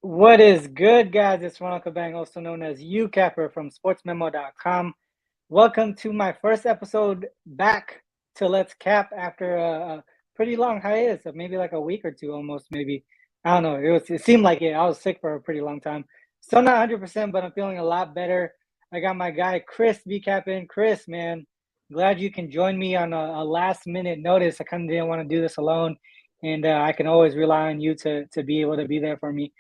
What is good, guys? It's Ronald, also known as Youcapper from sportsmemo.com. Welcome to my first episode back to Let's Cap after a pretty long hiatus of maybe like a week or two, almost maybe. I don't know. It seemed like it. I was sick for a pretty long time. Still not 100%, but I'm feeling a lot better. I got my guy ChrisBeCappinn. Chris, man, glad you can join me on a last minute notice. I kind of didn't want to do this alone, and I can always rely on you to be able to be there for me.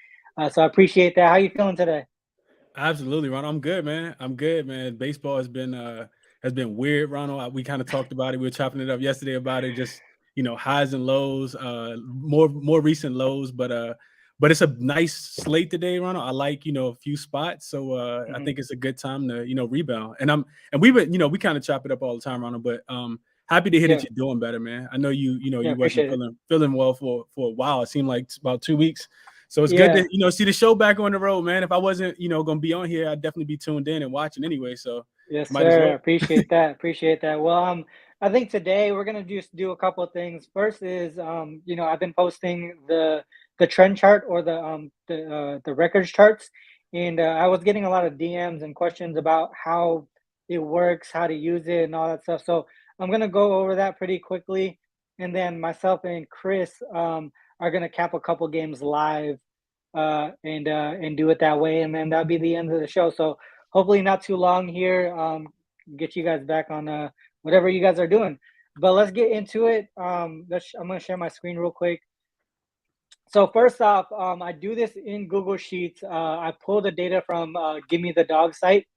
So I appreciate that. How you feeling today? Absolutely, Ronald. I'm good, man. I'm good, man. Baseball has been weird, Ronald. We kind of talked about it. We were chopping it up yesterday about it. Just highs and lows, more recent lows, but it's a nice slate today, Ronald. I like a few spots, so I Hmm. think it's a good time to rebound. And we kind of chop it up all the time, Ronald. But happy to hear that Yeah, you're doing better, man. I know yeah, you wasn't appreciate it. feeling well for a while. It seemed like about 2 weeks. So it's good Yeah, to see the show back on the road, man. If I wasn't gonna be on here, I'd definitely be tuned in and watching anyway. So yes, might as sir. well. Appreciate that. Appreciate that. Well, I think today we're gonna just do a couple of things. First is, I've been posting the trend chart or the records charts, and I was getting a lot of DMs and questions about how it works, how to use it, and all that stuff. So I'm gonna go over that pretty quickly, and then myself and Chris are gonna cap a couple games live, and do it that way, and then that'll be the end of the show. So hopefully not too long here. Get you guys back on whatever you guys are doing. But let's get into it. I'm gonna share my screen real quick. So first off, I do this in Google Sheets. I pull the data from Give Me the Dog site.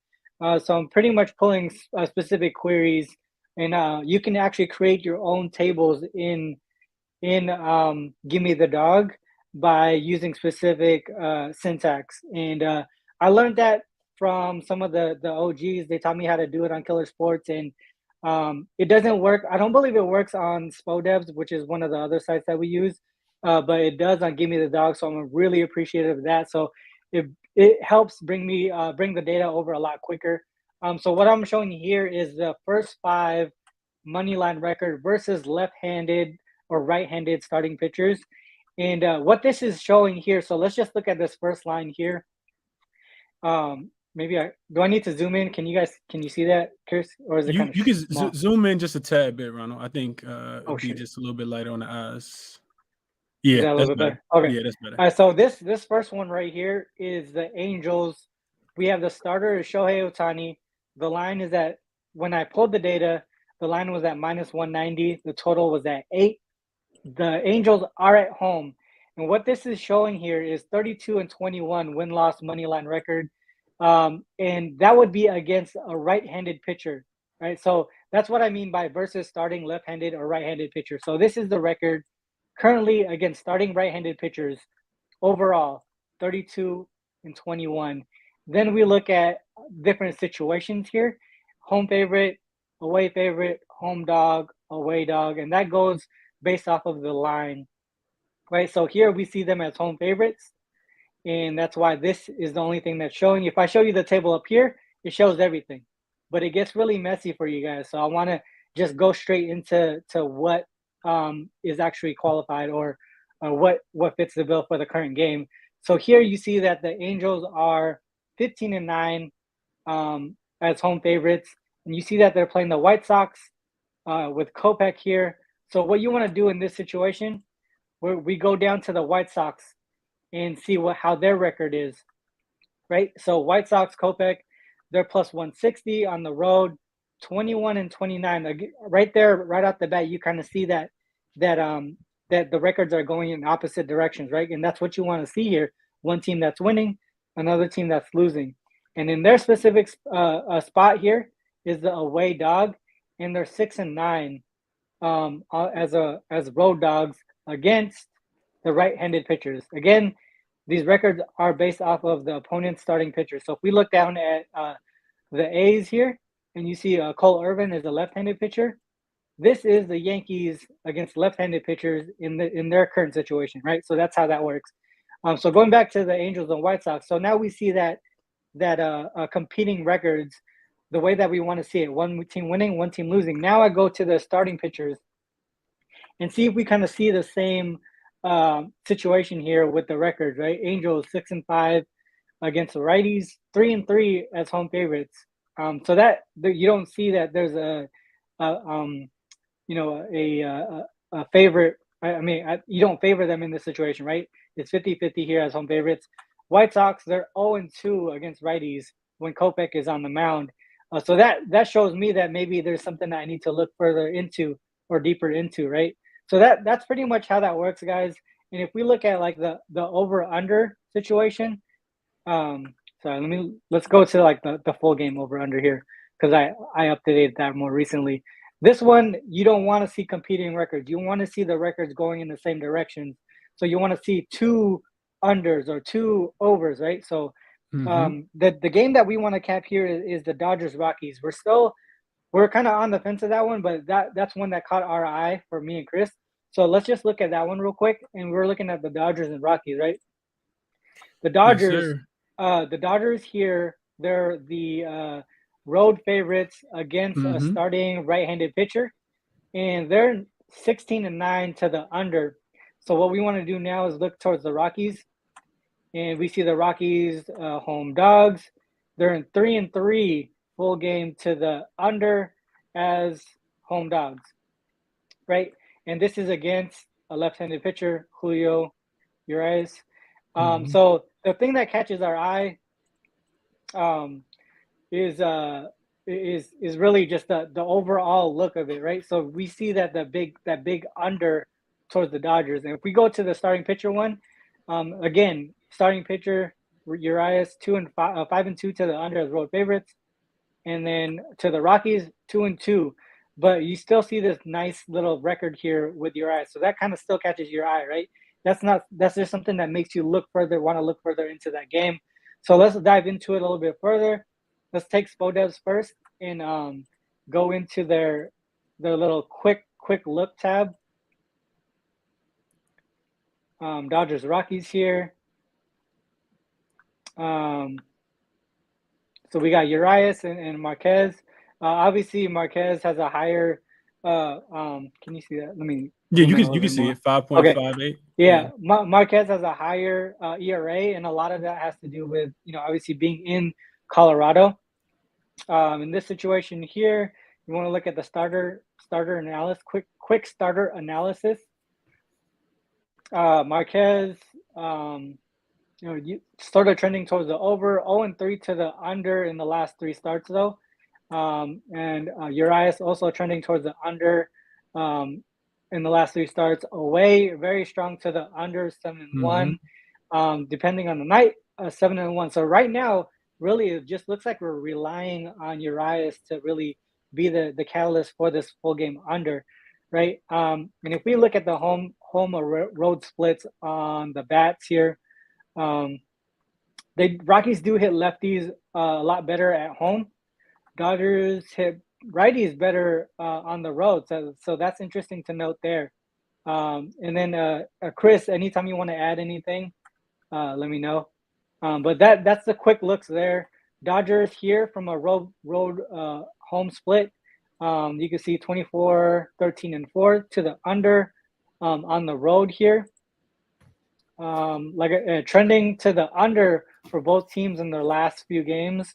So I'm pretty much pulling specific queries, and you can actually create your own tables in Give Me the Dog by using specific syntax. And I learned that from some of the OGs. They taught me how to do it on Killer Sports, and it doesn't work. I don't believe it works on SpoDevs, which is one of the other sites that we use, but it does on Give Me the Dog. So I'm really appreciative of that. So it helps bring the data over a lot quicker. So what I'm showing here is the first five money line record versus left-handed or right-handed starting pitchers. And what this is showing here, so let's just look at this first line here. Maybe do I need to zoom in? Can you see that, Chris, or is it kind of You can small? zoom in just a tad bit, Ronald. I think Oh it'd be shit, just a little bit lighter on the eyes. is Yeah, that a little that's bit better. better? Okay. Yeah, that's better. All right. So this first one right here is the Angels. We have the starter is Shohei Ohtani. The line is at when I pulled the data, the line was at minus 190. The total was at 8. The Angels are at home. And what this is showing here is 32 and 21 win loss money line record. And that would be against a right handed pitcher, right? So that's what I mean by versus starting left handed or right handed pitcher. So this is the record currently against starting right handed pitchers overall 32 and 21. Then we look at different situations here: home favorite, away favorite, home dog, away dog, and that goes based off of the line, right? So here we see them as home favorites, and that's why this is the only thing that's showing. If I show you the table up here, it shows everything, but it gets really messy for you guys. So I want to just go straight into what is actually qualified, or what fits the bill for the current game. So here you see that the Angels are 15 and 9 as home favorites, and you see that they're playing the White Sox with Kopech here. So what you want to do in this situation, where we go down to the White Sox and see how their record is, right? So White Sox, Kopech, they're plus 160 on the road, 21 and 29. Right there, right off the bat, you kind of see that the records are going in opposite directions, right? And that's what you want to see here. One team that's winning, another team that's losing. And in their specific spot here is the away dog, and they're 6 and 9 as road dogs against the right-handed pitchers. Again, these records are based off of the opponent's starting pitcher. So if we look down at the A's here, and you see Cole Irvin is a left-handed pitcher, this is the Yankees against left-handed pitchers in their current situation, right? So that's how that works. So going back to the Angels and White Sox, so now we see that competing records the way that we want to see it: one team winning, one team losing. Now I go to the starting pitchers and see if we kind of see the same situation here with the records, right? Angels 6-5 against the righties, 3-3 as home favorites. So that you don't see that there's a favorite. I mean, you don't favor them in this situation, right? It's 50-50 here as home favorites. White Sox, they're 0-2 against righties when Kopech is on the mound. So that shows me that maybe there's something that I need to look further into or deeper into, right? So that's pretty much how that works, guys. And if we look at like the over under situation, let's go to like the full game over under here because I updated that more recently. This one, you don't want to see competing records. You want to see the records going in the same direction. So you want to see 2 unders or 2 overs, right? So the game that we want to cap here is the Dodgers Rockies. We're kind of on the fence of that one, but that's one that caught our eye for me and Chris. So let's just look at that one real quick. And we're looking at the Dodgers and Rockies, right? The Dodgers, here, they're the road favorites against a starting right-handed pitcher, and they're 16-9 to the under. So what we want to do now is look towards the Rockies, and we see the Rockies home dogs. They're in 3-3 full game to the under as home dogs, right? And this is against a left-handed pitcher, Julio Urias. So the thing that catches our eye is really just the overall look of it, right? So we see that that big under towards the Dodgers. And if we go to the starting pitcher one, again, starting pitcher Urias 5-2 to the under as road favorites, and then to the Rockies 2-2. But you still see this nice little record here with Urias, so that kind of still catches your eye, right? That's just something that makes you want to look further into that game. So let's dive into it a little bit further. Let's take SPODEVs first and go into their little quick look tab. Dodgers Rockies here. So we got Urias and Marquez. Obviously, Marquez has a higher. Can you see that? Let me. Yeah, you can see it. 5.58. Okay. Yeah, Marquez has a higher ERA, and a lot of that has to do with obviously being in Colorado. In this situation here, you want to look at the starter analysis. Quick starter analysis. Marquez, you started trending towards the over, 0-3 to the under in the last 3 starts though. And Urias also trending towards the under in the last 3 starts, away very strong to the under 7-1. Depending on the night, 7-1. So right now, really, it just looks like we're relying on Urias to really be the catalyst for this full game under, right? And if we look at the home or road splits on the bats here, the Rockies do hit lefties a lot better at home. Dodgers hit righties better on the road, so that's interesting to note there. And then Chris, anytime you want to add anything, let me know. But that's the quick looks there. Dodgers here from a road home split. You can see 24, 13, and 4 to the under on the road here. Trending to the under for both teams in their last few games.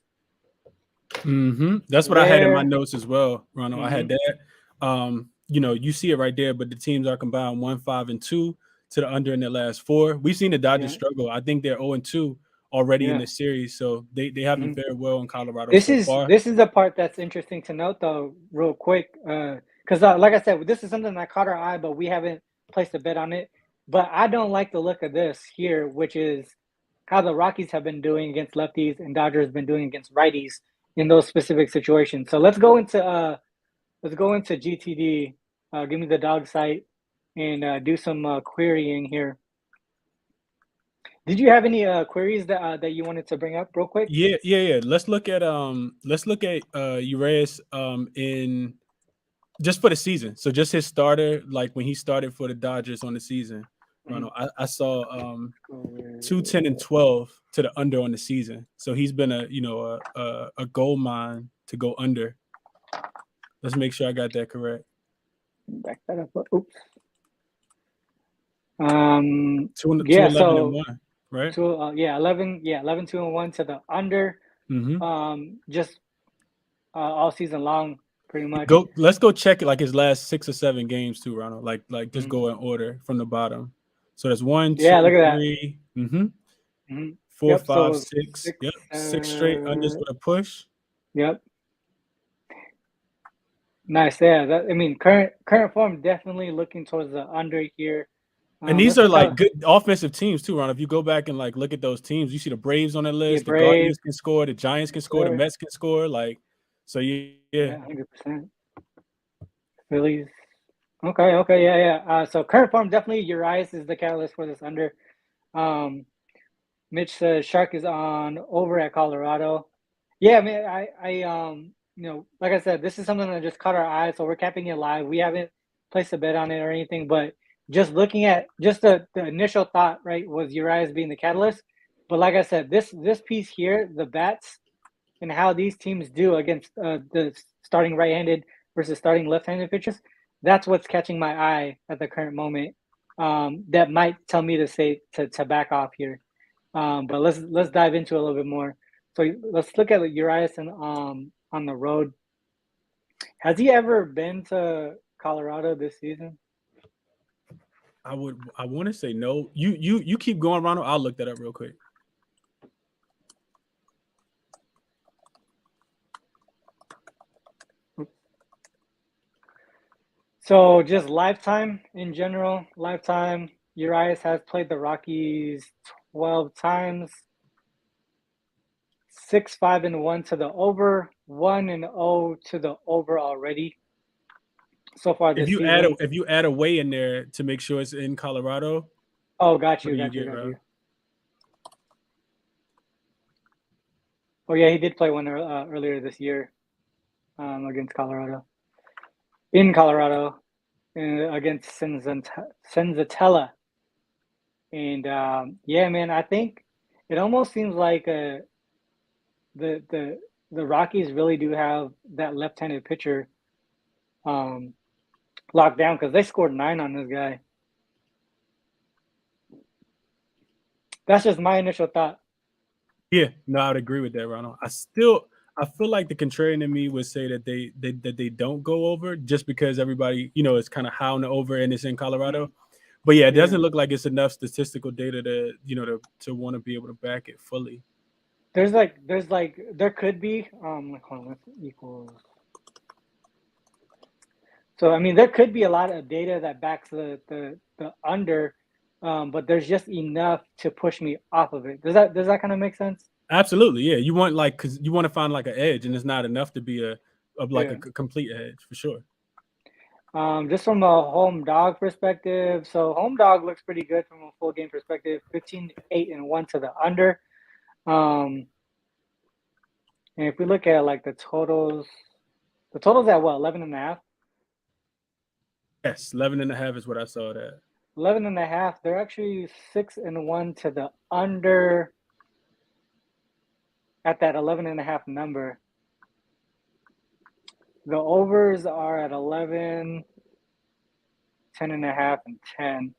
That's what I had in my notes as well, Ronald. I had that. You see it right there, but the teams are combined 1-5-2 to the under in their last 4. We've seen the Dodgers struggle. I think they're 0-2 already in this series, so they haven't fared well in Colorado so far. This is the part that's interesting to note, though, real quick, because like I said, this is something that caught our eye, but we haven't placed a bet on it. But I don't like the look of this here, which is how the Rockies have been doing against lefties and Dodgers have been doing against righties in those specific situations. So let's go into GTD. Give me the dog site and do some querying here. Did you have any queries that you wanted to bring up real quick? Yeah. Let's look at Urias in just for the season. So just his starter, like when he started for the Dodgers on the season. I saw 2-10-12 to the under on the season. So he's been a gold mine to go under. Let's make sure I got that correct. Back that up. Oops. Two 11 and 1, right? 11, 2-1 to the under. Just all season long, pretty much. Let's go check it like his last 6 or 7 games too, Ronald. Like just go in order from the bottom. So that's 1, 2, look at 3, that. 4, Yep, 5, so 6. 6, Yep, 6 straight unders with a push. Yep. Nice. Yeah. I mean, current form definitely looking towards the under here. And these are like good offensive teams too, Ron. If you go back and like look at those teams, you see the Braves on that list. The Guardians can score. The Giants can score. The Mets can score. Like, so yeah. 100%. Phillies. Okay. Yeah. So current form definitely Urias is the catalyst for this under. Mitch says Shark is on over at Colorado. Yeah, I mean, I like I said, this is something that just caught our eye, so we're capping it live. We haven't placed a bet on it or anything, but just looking at just the initial thought, right, was Urias being the catalyst. But like I said, this piece here, the bats and how these teams do against the starting right-handed versus starting left-handed pitchers, that's what's catching my eye at the current moment. That might tell me to say to back off here. But let's dive into it a little bit more. So let's look at Urias on the road. Has he ever been to Colorado this season? I want to say no. You keep going, Ronald. I'll look that up real quick. So just lifetime in general, Urias has played the Rockies 12 times. 6-5-1 to the over, 1-0 to the over already. So far this season. If you add a way in there to make sure it's in Colorado. Oh, got you. Oh yeah, he did play one earlier this year against Colorado. In Colorado, against Senzatella. And yeah, man, I think it almost seems like the Rockies really do have that left-handed pitcher locked down because they scored 9 on this guy. That's just my initial thought. Yeah, no, I would agree with that, Ronald. I feel like the contrarian in me would say that they don't go over just because everybody, is kind of high on the over and it's in Colorado. But yeah, it doesn't look like it's enough statistical data to want to be able to back it fully. There could be hold on, let's equals. So I mean, there could be a lot of data that backs the under, but there's just enough to push me off of it. Does that kind of make sense? Absolutely, yeah. You want because you want to find like an edge, and it's not enough to be a complete edge for sure. Just from a home dog perspective, so home dog looks pretty good from a full game perspective. 15-8-1 to the under. And if we look at like the totals at what, 11.5? Yes, 11.5 is what I saw that. 11.5. They're actually 6-1 to the under at that 11.5 number. The overs are at 11, 10.5, and 10.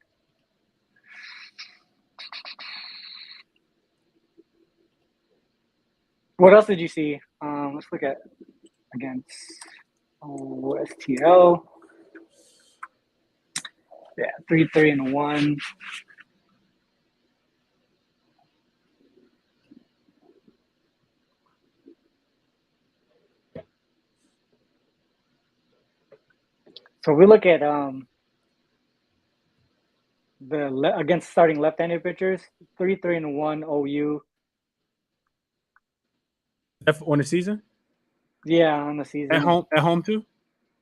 What else did you see? Let's look at against STL. Yeah, 3-3-1. So we look at against starting left-handed pitchers, 3-3-1 OU. On the season? Yeah, on the season. At home too?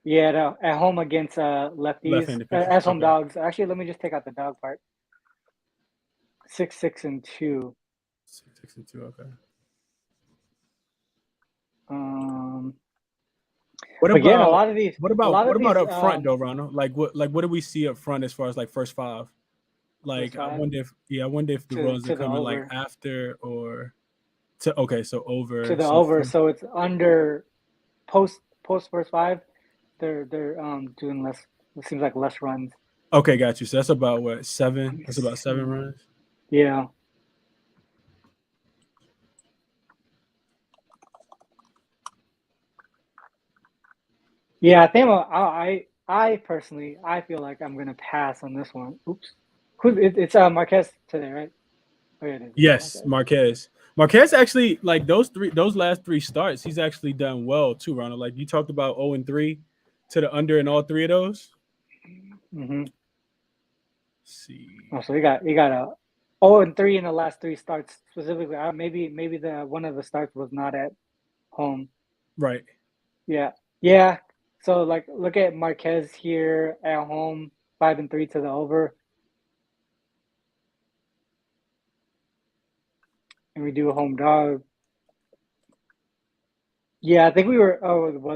Yeah, at home against lefties as home dogs. Actually, let me just take out the dog part. 6-6-2. 6-6-2. Okay. What about again, a lot of these? What about up front though, Ronald? Like what do we see up front as far as like first 5? Like I wonder if the runs are coming like after or to so over to the over. So it's under post first 5. They're doing less. It seems like less runs. Okay, got you. So that's about what, 7? That's about 7 runs. Yeah. Yeah, I think I personally I feel like I'm gonna pass on this one. Oops. It's Marquez today, right? Oh yeah, it is. It's Yes, Marquez. Marquez. Marquez actually, like those last 3 starts, he's actually done well too, Ronald. Like you talked about 0-3 to the under in all 3 of those. Mm-hmm. Let's see. Oh, so he got a 0-3 in the last 3 starts specifically. Maybe the one of the starts was not at home. Right. Yeah. Yeah. So like look at Marquez here at home, 5-3 to the over. And we do a home dog. Yeah, I think we were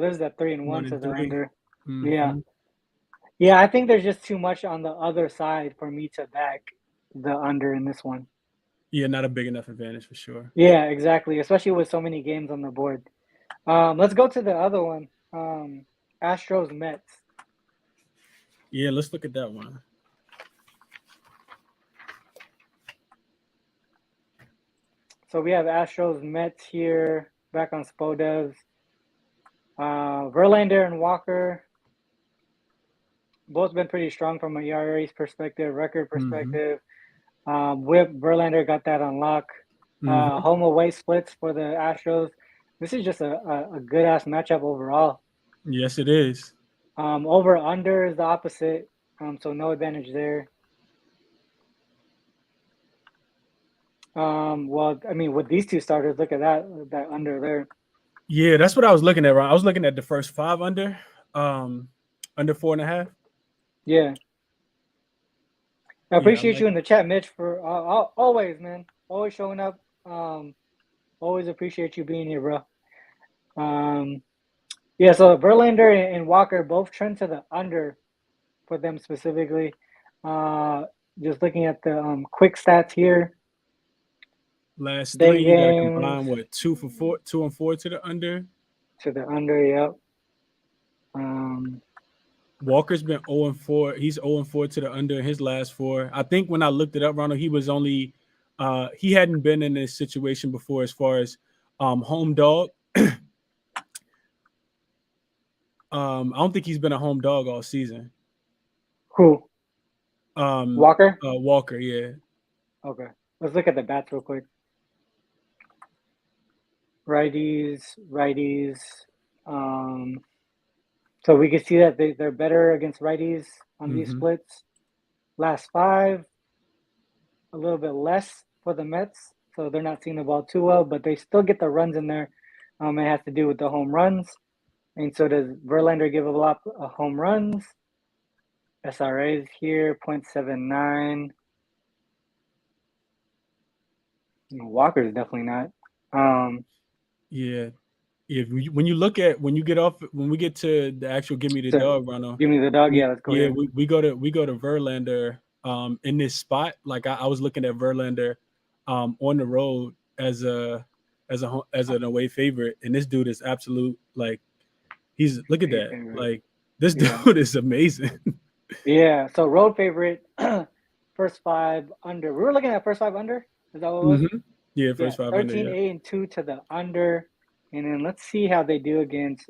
there's that 3-1 to the 1-3. under. Yeah. Mm-hmm. Yeah, I think there's just too much on the other side for me to back the under in this one. Yeah, not a big enough advantage for sure. Yeah, exactly. Especially with so many games on the board. Let's go to the other one. Astros Mets. Yeah, let's look at that one. So we have Astros Mets here, back on Spodevs. Verlander and Walker, both been pretty strong from a ERA perspective, record perspective. Whip Verlander got that on lock. Home away splits for the Astros. This is just a good ass matchup overall. Yes, it is. Over under is the opposite. So no advantage there. Well, I mean, with these two starters, look at that under there. Yeah, that's what I was looking at, Ron. I was looking at the first 5 under 4.5. Yeah. I appreciate like you in the chat, Mitch, for always, man. Always showing up. Always appreciate you being here, bro. Yeah, so Verlander and Walker both trend to the under for them specifically. Just looking at the quick stats here. Last Day 3, you got to games. combine what, 2 and 4 to the under. To the under, yep. Walker's been 0-4. He's 0-4 to the under in his last 4. I think when I looked it up, Ronald, he was only he hadn't been in this situation before as far as home dog. I don't think he's been a home dog all season. Who? Walker? Walker, yeah. Okay. Let's look at the bats real quick. Righties. So we can see that they're better against righties on these splits. Last 5, a little bit less for the Mets, so they're not seeing the ball too well, but they still get the runs in there. It has to do with the home runs. And so does Verlander give a lot of home runs? SRAs here, 0.79. Walker's definitely not. Yeah. When we get to the actual give me the dog, Ronald. Give me the dog, yeah, let's go. Yeah, we go to Verlander in this spot. Like I was looking at Verlander on the road as an away favorite, and this dude is absolute, like, look at that. Favorite. Like this dude is amazing. Yeah, so road favorite, first 5 under. We were looking at first 5 under. Is that what it was? Yeah, first 5 under. 13, 8, and 2 to the under. And then let's see how they do against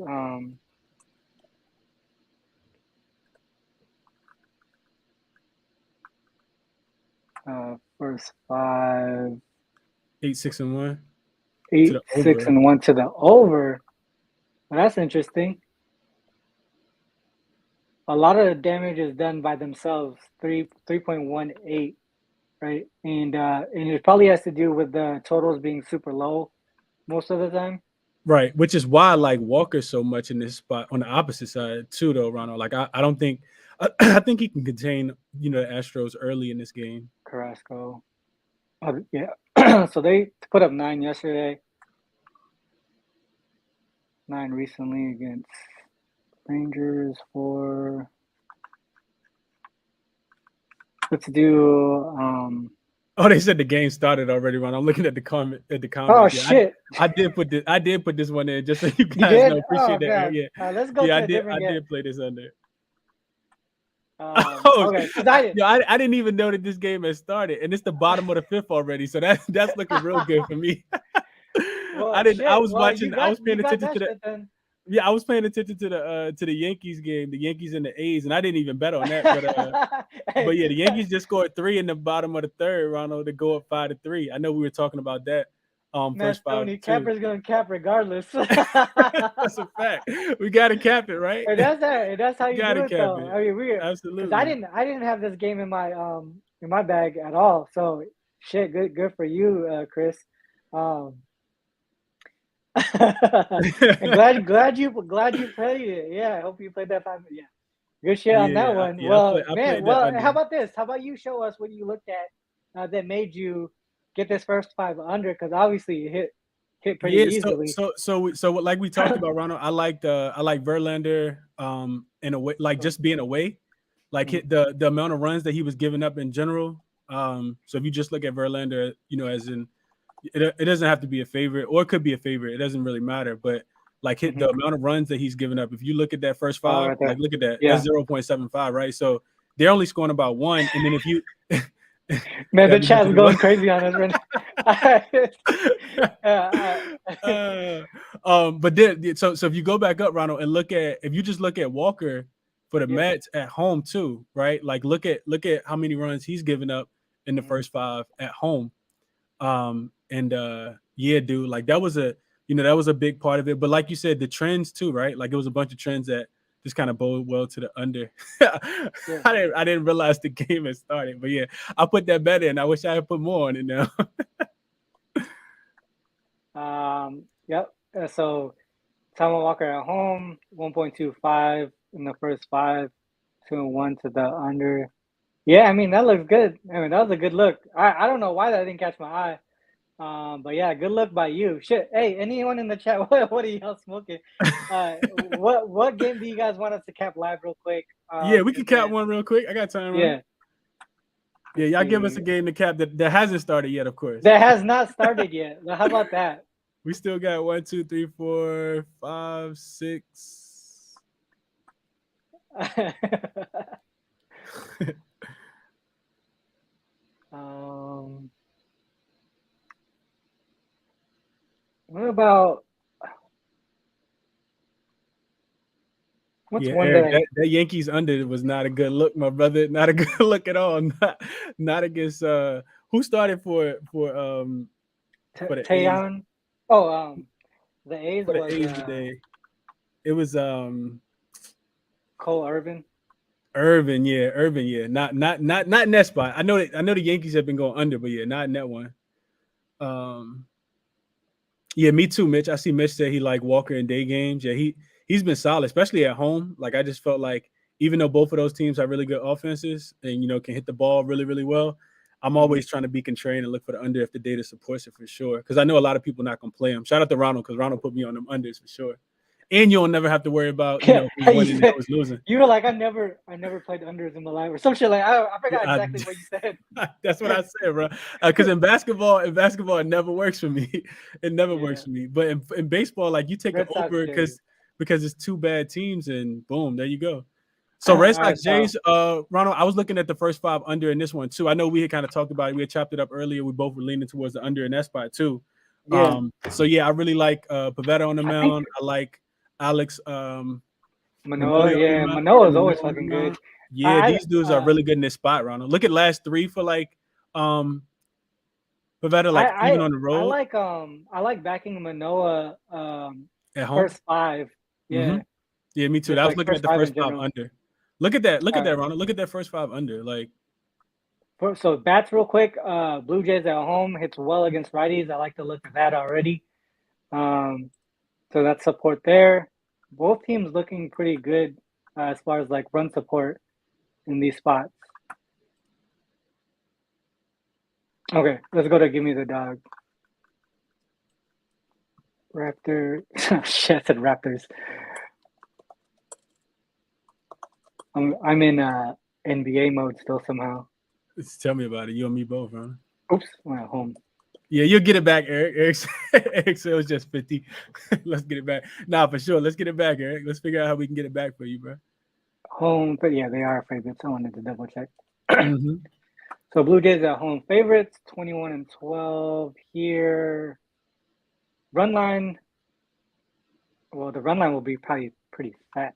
first 5. 8, 6, and 1. 8, 6, and 1 to the over. Well, that's interesting. A lot of the damage is done by themselves. 3.18, right? And it probably has to do with the totals being super low most of the time. Right, which is why I like Walker so much in this spot on the opposite side too, though, Ronald. Like I don't think I think he can contain the Astros early in this game. Carrasco, yeah. So they put up 9 yesterday, 9 recently against Rangers. 4. Let's do. Oh, they said the game started already, Ron. I'm looking at the comment. Oh shit! I did put this one in just so you guys know. Appreciate that. God. Yeah. Let's go. Yeah, I did play this under. Okay, I didn't even know that this game has started, and it's the bottom of the fifth already. So that's looking real good for me. well, I didn't. shit. I was Well, watching. I was paying you got attention that to the. shit then. Yeah, I was paying attention to the Yankees game, the Yankees and the A's, and I didn't even bet on that. But yeah, the Yankees just scored 3 in the bottom of the third, Ronald, to go up 5-3. I know we were talking about that. Man, First 5 Tony, too. Capper's gonna cap regardless. That's a fact. We gotta cap it, right? And that's how you do it, though. It. I mean, Absolutely. because I didn't have this game in my bag at all. So shit, good for you, Chris. And glad you played it. Yeah, I hope you played that 5. Yeah, good shit on that one. Yeah, well, I man, how about this? How about you show us what you looked at that made you get this first 5 under? Because obviously it hit pretty easily. So like we talked about, Ronald, I like Verlander in a way, like just being away, like hit the amount of runs that he was giving up in general. So if you just look at Verlander, as in it doesn't have to be a favorite, or it could be a favorite. It doesn't really matter. But like hit the amount of runs that he's given up. If you look at that first 5, right like look at that. Yeah. That's 0.75, right? So they're only scoring about 1. And then if you man, the chat's going crazy on us right now. But then so if you go back up, Ronald, and if you just look at Walker for the Mets at home too, right? Like look at how many runs he's given up in the first 5 at home. Dude, like that was a big part of it. But like you said, the trends too, right? Like it was a bunch of trends that just kind of bode well to the under. I didn't realize the game had started, but yeah, I put that bet in. I wish I had put more on it now. Yep. So Taiwan Walker at home, 1.25 in the first 5, 2-1 to the under. Yeah, I mean that looks good. I mean that was a good look. I don't know why that didn't catch my eye. But yeah, good luck by you. Shit. Hey, anyone in the chat? What are y'all smoking? What game do you guys want us to cap live real quick? We can cap one real quick. I got time. Right? Yeah. Y'all give us a game to cap that hasn't started yet, of course. That has not started yet. How about that? We still got 1, 2, 3, 4, 5, 6. What about one that Yankees under was not a good look, my brother. Not a good look at all. Not against who started for the Taeyeon. A's? The A's for the was A's today. It was Cole Irvin. Irvin, yeah. Not in that spot. I know the Yankees have been going under, but yeah, not in that one. Yeah, me too, Mitch. I see Mitch said he like Walker in day games. Yeah, he's been solid, especially at home. Like I just felt like even though both of those teams have really good offenses and can hit the ball really, really well, I'm always trying to be contrarian and look for the under if the data supports it for sure. Because I know a lot of people not gonna play him. Shout out to Ronald because Ronald put me on them unders for sure. And you'll never have to worry about who's winning and who's losing. You were like, I never played unders in my life or some shit like I forgot exactly what you said. That's what I said, bro. Because in basketball, it never works for me. It never works for me. But in baseball, like you take it over because it's 2 bad teams and boom, there you go. So Red Sox Jays, Ronald, I was looking at the first 5 under in this one too. I know we had kind of talked about it. We had chopped it up earlier. We both were leaning towards the under in that spot too. Yeah. So yeah, I really like Pivetta on the mound. I like Alex Manoah. Yeah, Manoah's always fucking good. Yeah, these dudes are really good in this spot, Ronald. Look at last 3 for like Pivetta, like even on the road. I like backing Manoah at home. First 5. Yeah. Yeah, me too. I was looking at the first 5 under. Look at that. Look at that, Ronald. Look at that first 5 under. Like so bats real quick. Blue Jays at home hits well against righties. I like to look at that already. So that's support there. Both teams looking pretty good as far as like run support in these spots. Okay, let's go to Give Me the Dog. Raptor. Shit, I said Raptors. I'm in NBA mode still somehow. Tell me about it. You and me both, huh? Oops, I'm at home. Yeah, you'll get it back, Eric. Eric said it was just 50. Let's get it back. Nah, for sure. Let's get it back, Eric. Let's figure out how we can get it back for you, bro. home, but yeah, they are favorites. I wanted to double check. Mm-hmm. So Blue Jays are home favorites, 21-12 here. Run line. Well, the run line will be probably pretty fat.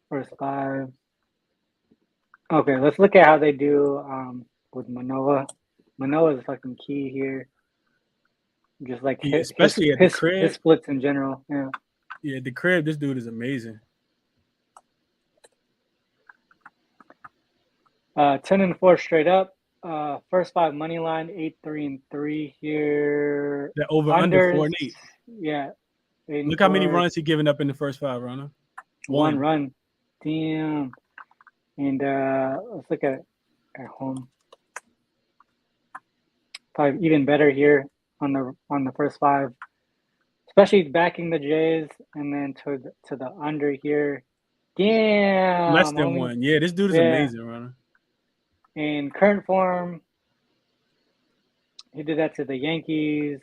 First 5. Okay, let's look at how they do with Manoa. Manoa is fucking key here. Just like especially at the crib. His splits in general. Yeah. Yeah, the crib, this dude is amazing. 10-4 straight up. First 5 money line, 8-3-3 here. The over under 4 and 8. Yeah. Look how many runs he given up in the first 5, Ronald. One run. Damn. And let's look at home. Probably even better here on the first 5, especially backing the Jays, and then to the under here. Damn. Less than 1. Yeah, this dude is amazing, Ronald. In current form, he did that to the Yankees.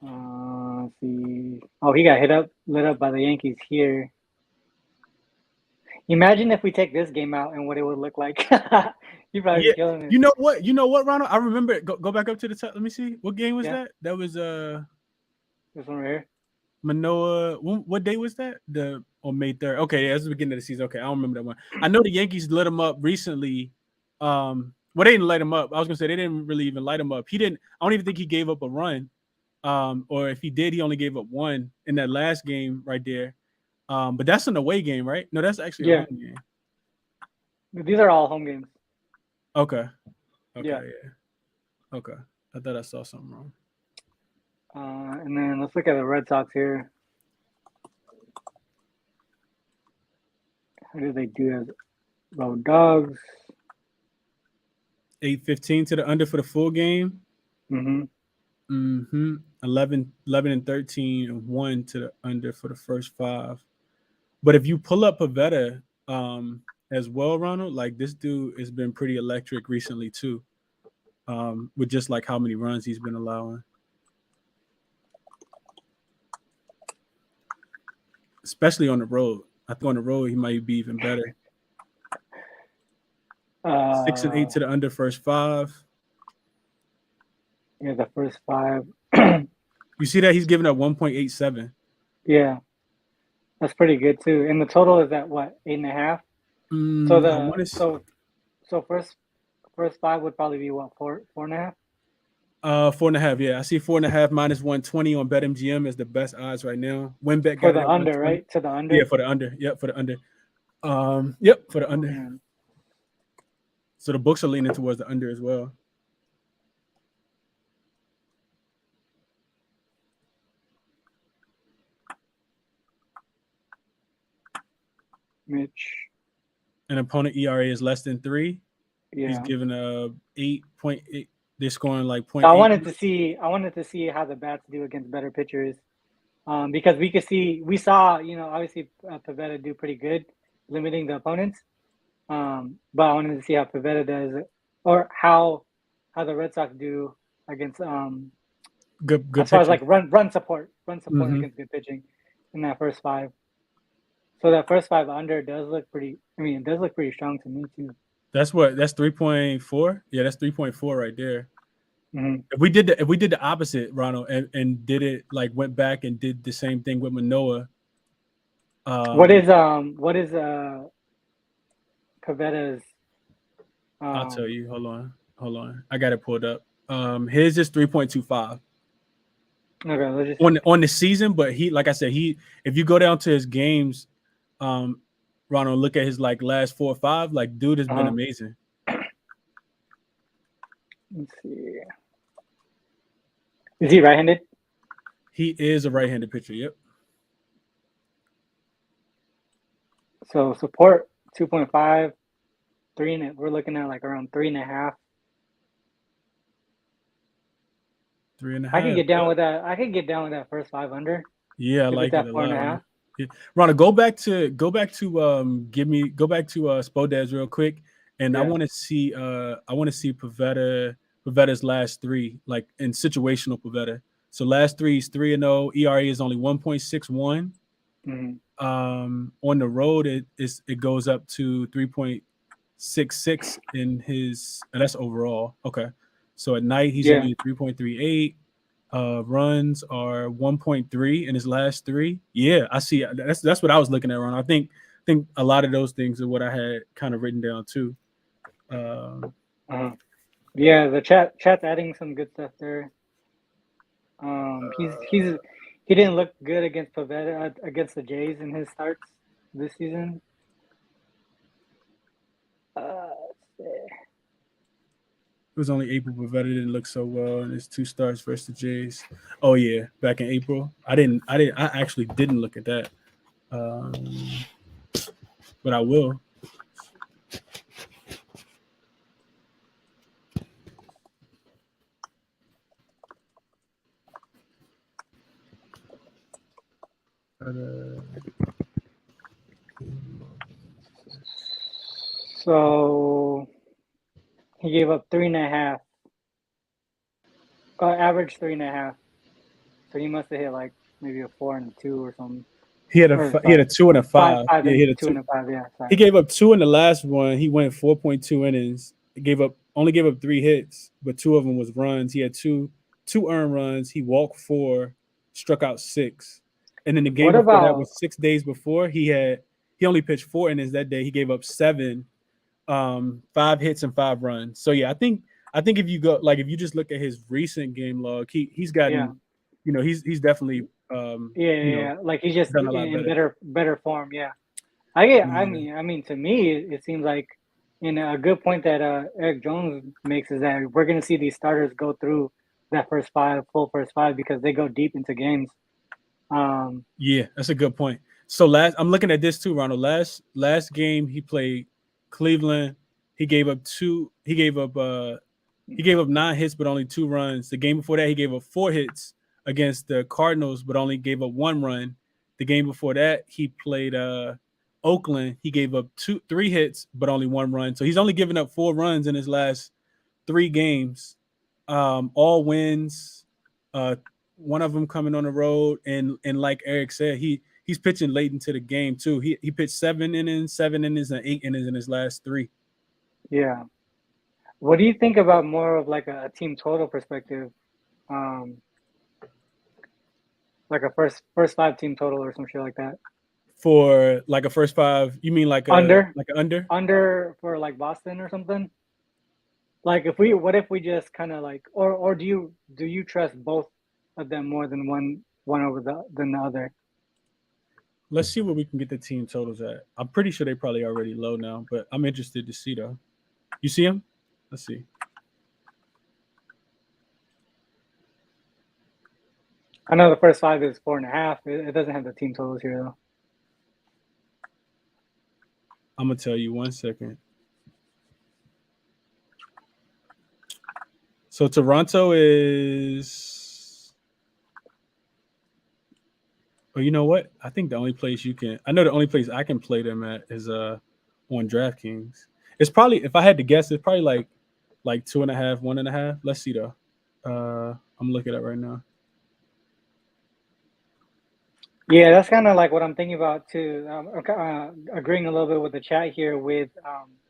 Let's see. Oh, he got lit up by the Yankees here. Imagine if we take this game out and what it would look like. He'd probably be killing it. You know what, Ronald? I remember it. Go back up to the top. Let me see. What game was that? That was this one right here. Manoa. What day was that? On May 3rd. Okay, yeah, that's the beginning of the season. Okay, I don't remember that one. I know the Yankees lit him up recently. Well, they didn't light him up. I was gonna say they didn't really even light him up. He didn't. I don't even think he gave up a run. Or if he did, he only gave up 1 in that last game right there. But that's an away game, right? No, that's actually a home game. These are all home games. Okay. Yeah. Okay. I thought I saw something wrong. And then let's look at the Red Sox here. How do they do as Road Dogs? 8-15 to the under for the full game. 11-13 and 1 to the under for the first 5. But if you pull up Pavetta as well, Ronald, like this dude has been pretty electric recently too, with just like how many runs he's been allowing. Especially on the road. I think on the road he might be even better. 6 and 8 to the under first 5. Yeah, the first 5. You see that he's giving up 1.87. Yeah, that's pretty good too. And the total is at what, 8.5? So first 5 would probably be what, 4.5? 4.5. Yeah, I see 4.5 minus 120 on BetMGM is the best odds right now. WinBet for the under, right? To the under. Yeah, for the under. Yep, for the under. Yep, for the under. Man. So the books are leaning towards the under as well. Mitch. An opponent ERA is less than 3. Yeah. He's given a 8.8. They're scoring like 0.8. So I wanted to see how the bats do against better pitchers, because we saw obviously Pavetta do pretty good limiting the opponents, but I wanted to see how Pavetta does, or how the Red Sox do against good as far as like pitching. run support against good pitching in that first 5. So that first 5 under does look pretty. I mean, it does look pretty strong to me too. That's 3.4. Yeah, that's 3.4 right there. Mm-hmm. If we did the opposite, Ronald, and did it like went back and did the same thing with Manoa. What is Pavetta's? I'll tell you. Hold on. I got it pulled up. His is 3.25. Okay, on the season, but he, like I said, if you go down to his games, Ronald, look at his like last 4 or 5. Like, dude has been amazing. Let's see. Is he right-handed? He is a right-handed pitcher. Yep. So support 2.5, 3, we're looking at like around 3.5. 3.5. I can get down with that. I can get down with that first 5 under. Yeah, I like that it a 4.5. lot. Yeah. Ronald, go back to Spodez real quick, and yeah. I want to see Pavetta's last 3, like in situational Pavetta. So last 3 is 3-0. ERA is only 1.61. On the road, it goes up to 3.66 in his. And that's overall. Okay, so at night he's only 3.38. Runs are 1.3 in his last 3. Yeah, I see. That's what I was looking at, Ron. I think a lot of those things are what I had kind of written down too. Yeah, the chat's adding some good stuff there. He didn't look good against Pavetta against the Jays in his starts this season. It was only April. Pavetta didn't look so well in his 2 starts versus the Jays. Oh yeah, back in April. I actually didn't look at that, but I will. So he gave up 3.5. Average 3.5. So he must have hit like maybe a 4 and a 2 or something. He had a 2 and a 5. Yeah, he had a 2 and a 5. Yeah, sorry. He gave up 2 in the last one. He went 4.2 innings. Only gave up 3 hits, but 2 of them was runs. He had two earned runs. He walked 4, struck out 6. And then the game before that was 6 days before. He only pitched 4 innings that day. He gave up 7, 5 hits and 5 runs. So yeah, I think if you go if you just look at his recent game log, he's gotten he's definitely like he's just done a lot in better form. Yeah, I mean to me it seems like a good point that Eric Jones makes is that we're gonna see these starters go through that full first 5 because they go deep into games. Yeah, that's a good point. So I'm looking at this too, Ronald. Last game he played Cleveland, he gave up 9 hits but only 2 runs. The game before that he gave up 4 hits against the Cardinals but only gave up 1 run. The game before that he played Oakland. He gave up 3 hits but only 1 run. So he's only given up 4 runs in his last 3 games. All wins. One of them coming on the road, and like Eric said, he's pitching late into the game too. He pitched 7 innings, and 8 innings in his last 3. Yeah. What do you think about more of like a team total perspective? Like a first 5 team total or some shit like that. For like a first 5, you mean like under? Like an under? Under for like Boston or something? Like what if we just kind of like or do you trust both of them more than one over than the other? Let's see where we can get the team totals at. I'm pretty sure they probably already low now, but I'm interested to see though. You see them? Let's see. I know the first 5 is 4.5. It doesn't have the team totals here though. I'm gonna tell you 1 second. So Toronto is. Well, you know what? I think the only place I only place I can play them at is on DraftKings. It's probably, if I had to guess, it's probably like 2.5, 1.5. Let's see though. I'm looking at it right now. Yeah, that's kind of like what I'm thinking about too. Agreeing a little bit with the chat here with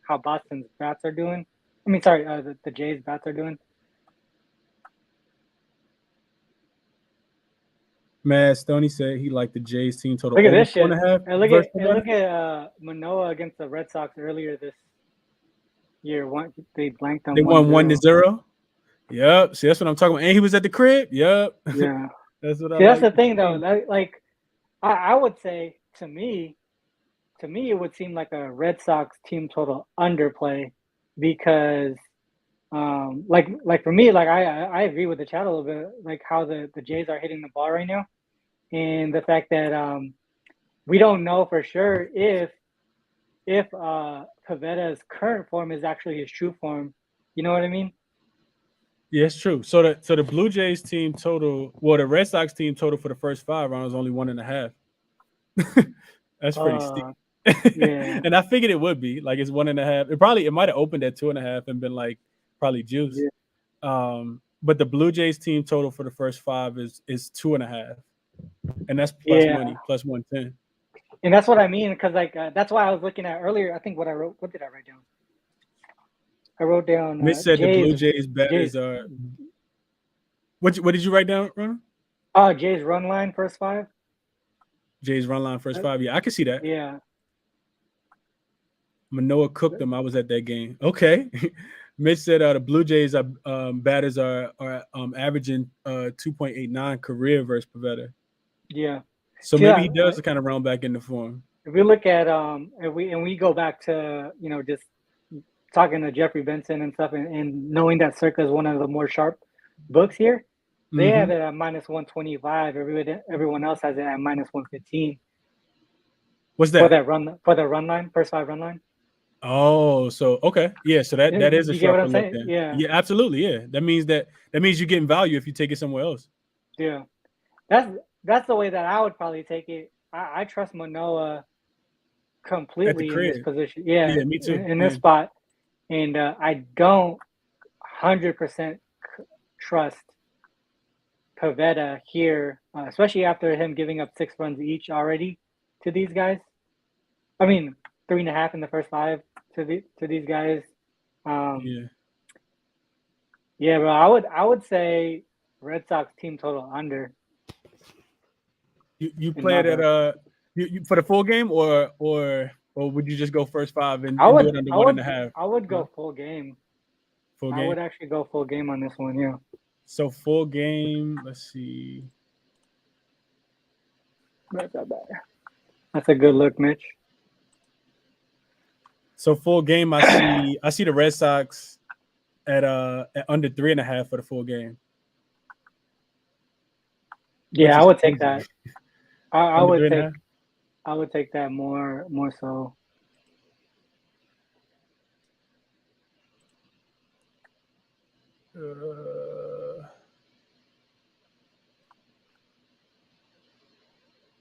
how Boston's bats are doing. I mean, sorry, the Jays bats are doing. Matt Stoney said he liked the Jays team total. Look at this shit. 4.5. And look at Manoah against the Red Sox earlier this year. They blanked them. They won 1-0. Yep. See, that's what I'm talking about. And he was at the crib. Yep. Yeah. That's what that's the thing though. I would say to me it would seem like a Red Sox team total underplay because like for me, like I agree with the chat a little bit, like how the Jays are hitting the ball right now. And the fact that we don't know for sure if Pavetta's current form is actually his true form. You know what I mean? Yeah, it's true. So the Blue Jays team total, well, the Red Sox team total for the first 5 rounds was only 1.5. That's pretty steep. Yeah. And I figured it would be like it's 1.5. It might have opened at 2.5 and been like probably juice. Yeah. But the Blue Jays team total for the first 5 is 2.5. And that's plus money, plus 110. And that's what I mean, because like that's why I was looking at earlier. I think what did I write down? I wrote down Mitch said the Blue Jays Jays. batters are. What did you write down, Ronald? Oh, Jays run line first 5. Jays run line first 5. Yeah, I can see that. Yeah. Manoah cooked them. I was at that game. Okay. Mitch said the Blue Jays batters are averaging 2.89 career versus Pavetta. Yeah. So maybe he does kind of round back into form. If we look at if we go back to just talking to Jeffrey Benson and stuff, and knowing that Circa is one of the more sharp books here, they have it at -125. Everyone else has it at -115. What's that? For the run line, first 5 run line. Oh, so okay, yeah. So that is a sharp look. Then. Yeah, absolutely. Yeah, that means you're getting value if you take it somewhere else. Yeah, that's the way that I would probably take it. I trust Manoah completely in this position. Yeah, me too. In this spot, and I don't 100% trust Pavetta here, especially after him giving up 6 runs each already to these guys. I mean, 3.5 in the first 5 to these guys. Yeah, bro. I would say Red Sox team total under. You played at you for the full game or would you just go first 5 and do it under 1.5? I would go full game. Full game. I would actually go full game on this one. Yeah. So full game. Let's see. That's a good look, Mitch. So full game, I see the Red Sox at under 3.5 for the full game. Yeah, I would take that. I would take that more so.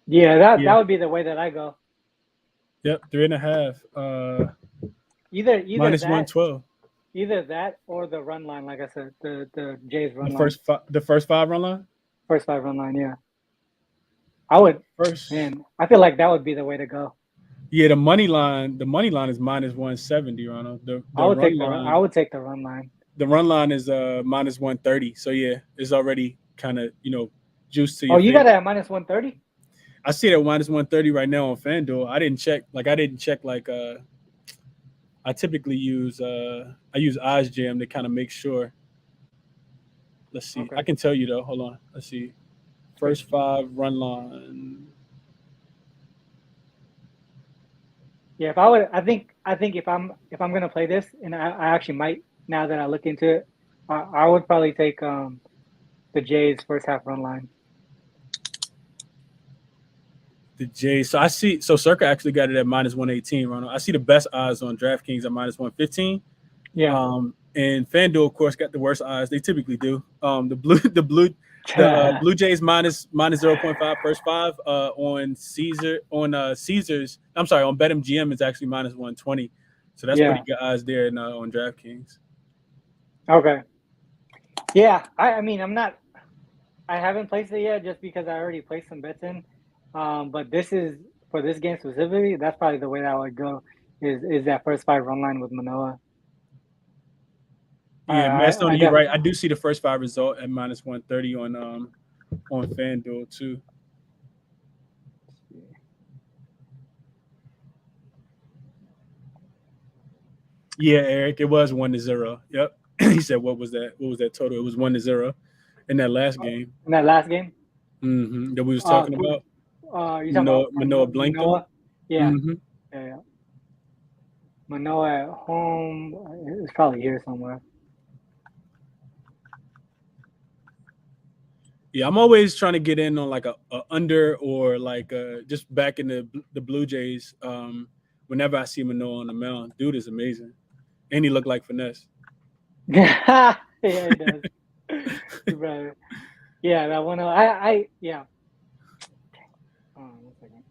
Yeah, that would be the way that I go. Yep, 3.5. Either -112. Either that or the run line, like I said, the Jays run line. The first 5 run line. First 5 run line, yeah. I would first. Man, I feel like that would be the way to go. Yeah, the money line is -170, Ronald. I would take the run line. The run line is -130. So yeah, it's already kind of juiced to you. Oh, you got it at -130? I see it at -130 right now on FanDuel. I didn't check. I typically use OddsJam to kind of make sure. Let's see. Okay. I can tell you though. Hold on. Let's see. First 5 run line. Yeah, I think if I'm gonna play this, and I actually might now that I look into it, I would probably take the Jays first half run line. The Jays. So I see. So Circa actually got it at -118, Ronald. I see the best odds on DraftKings at -115. Yeah. And FanDuel, of course, got the worst odds. They typically do. The Blue Jays -0.5 first 5 on Caesars. I'm sorry, on BetMGM is actually -120. So that's pretty good odds there on DraftKings. Okay. Yeah, I mean, I haven't placed it yet just because I already placed some bets in. But this is for this game specifically. That's probably the way that I would go. Is that first 5 run line with Manoah? Yeah, Mastoni, you're right. I do see the first 5 result at -130 on FanDuel too. Yeah, Eric, it was 1-0. Yep. He said, "What was that? What was that total?" It was 1-0 in that last game. In that last game. That we was talking about. You talking about Manoah blanked him? Yeah. Yeah. Manoah at home. It's probably here somewhere. Yeah, I'm always trying to get in on like a under or like just back in the Blue Jays. Whenever I see Manoah on the mound, dude is amazing, and he looked like finesse. Yeah, he does. Right. Yeah, that one. Yeah. Hold on 1 second.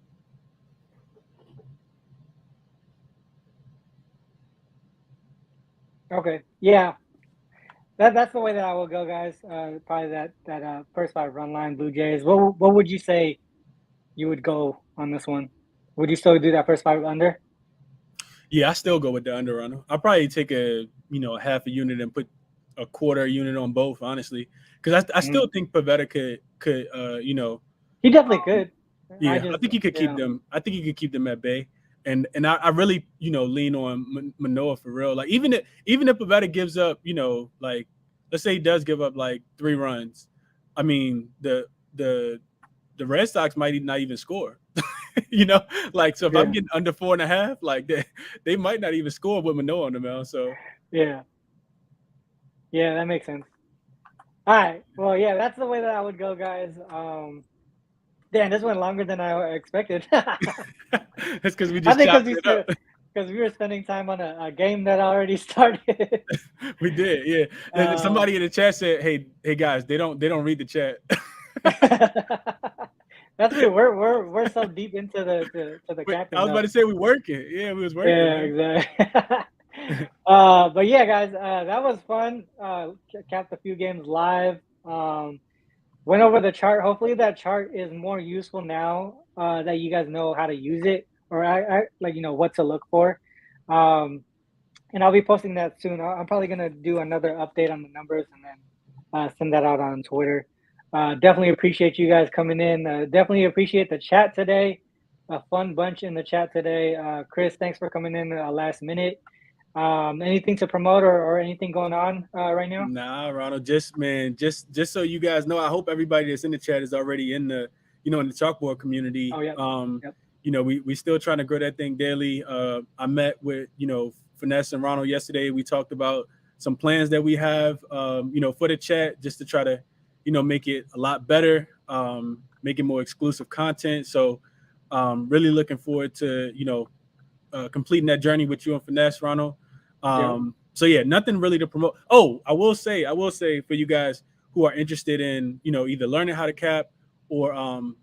Okay. Yeah. That's the way that I will go, guys. Probably that first 5 run line Blue Jays. What would you say you would go on this one? Would you still do that first 5 under? Yeah, I still go with the under runner. I'll probably take a half a unit and put a quarter unit on both, honestly, because I still think Pavetta could he definitely could. I think he could keep them. I think he could keep them at bay, and I really lean on Manoah for real. Like even if Pavetta gives up, like let's say he does give up like 3 runs, I mean the Red Sox might not even score. Like so if I'm getting under 4.5, like they might not even score with Manoah on the mound. So yeah, that makes sense. All right, well, yeah, that's the way that I would go, guys. Damn, this went longer than I expected. That's because we just chopped it up. Because we were spending time on a game that already started. We did, yeah. Somebody in the chat said, "Hey guys, they don't read the chat." That's good. We're so deep into the captain. I was about to say we working. Yeah, we was working. Yeah, exactly. But yeah, guys, that was fun. Capped a few games live. Went over the chart. Hopefully that chart is more useful now that you guys know how to use it, or I like what to look for. And I'll be posting that soon. I'm probably gonna do another update on the numbers and then send that out on Twitter. Definitely appreciate you guys coming in. Definitely appreciate the chat today. A fun bunch in the chat today. Chris, thanks for coming in last minute. Anything to promote or anything going on right now? Nah, Ronald, just so you guys know, I hope everybody that's in the chat is already in the in the chalkboard community. Oh, yeah. Yep. We still trying to grow that thing daily. I met with Finesse and Ronald yesterday. We talked about some plans that we have for the chat, just to try to make it a lot better, make it more exclusive content. So really looking forward to completing that journey with you and Finesse, Ronald. So yeah, nothing really to promote. Oh, I will say for you guys who are interested in either learning how to cap or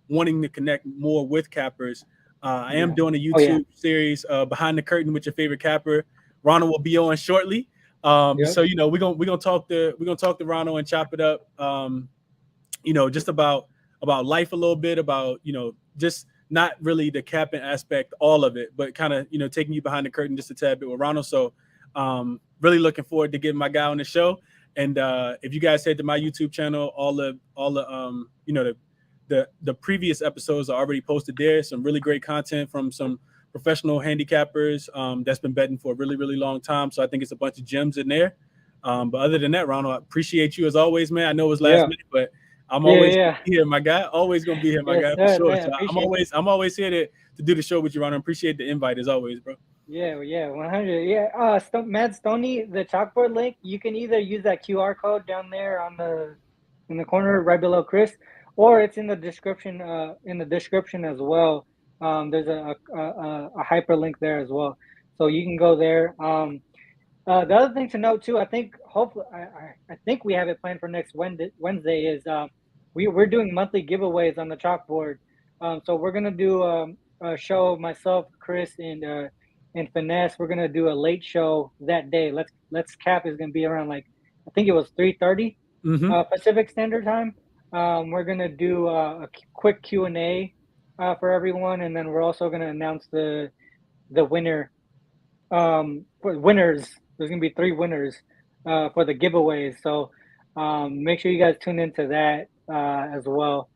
wanting to connect more with cappers, I am doing a YouTube series, Behind the Curtain with Your Favorite Capper. Ronald will be on shortly. So we're gonna talk to Ronald and chop it up. Just about life a little bit, about just not really the capping aspect, all of it, but kind of taking you behind the curtain just a tad bit with Ronald. So really looking forward to getting my guy on the show. And if you guys head to my YouTube channel, all the the previous episodes are already posted there. Some really great content from some professional handicappers that's been betting for a really, really long time. So I think it's a bunch of gems in there. But other than that, Ronald, I appreciate you as always, man. I know it was last minute, but I'm always here, my guy. Always gonna be here, my guy, for sure. So I'm always here to do the show with you, Ronald. Appreciate the invite as always, bro. Yeah, 100. Yeah, Mad Stoney, the chalkboard link. You can either use that QR code down there in the corner right below Chris, or it's in the description. In the description as well. There's a hyperlink there as well, so you can go there. The other thing to note too, I think hopefully I think we have it planned for next Wednesday is we're doing monthly giveaways on the chalkboard. So we're gonna do a show, myself, Chris, and Finesse. We're gonna do a late show that day. Let's Cap is gonna be around I think it was 3:30 Pacific Standard Time. We're gonna do a quick Q&A for everyone, and then we're also gonna announce the winner. Winners. There's gonna be 3 winners for the giveaways. So make sure you guys tune into that as well.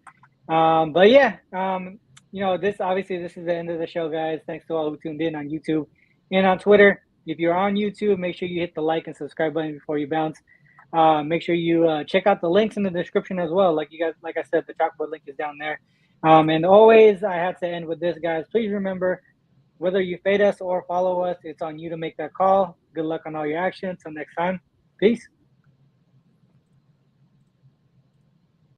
But yeah, this is the end of the show, guys. Thanks to all who tuned in on YouTube and on Twitter. If you're on YouTube, make sure you hit the like and subscribe button before you bounce. Make sure you check out the links in the description as well. Like I said, the chalkboard link is down there. And always, I have to end with this, guys. Please remember, whether you fade us or follow us, it's on you to make that call. Good luck on all your actions. Until next time, peace.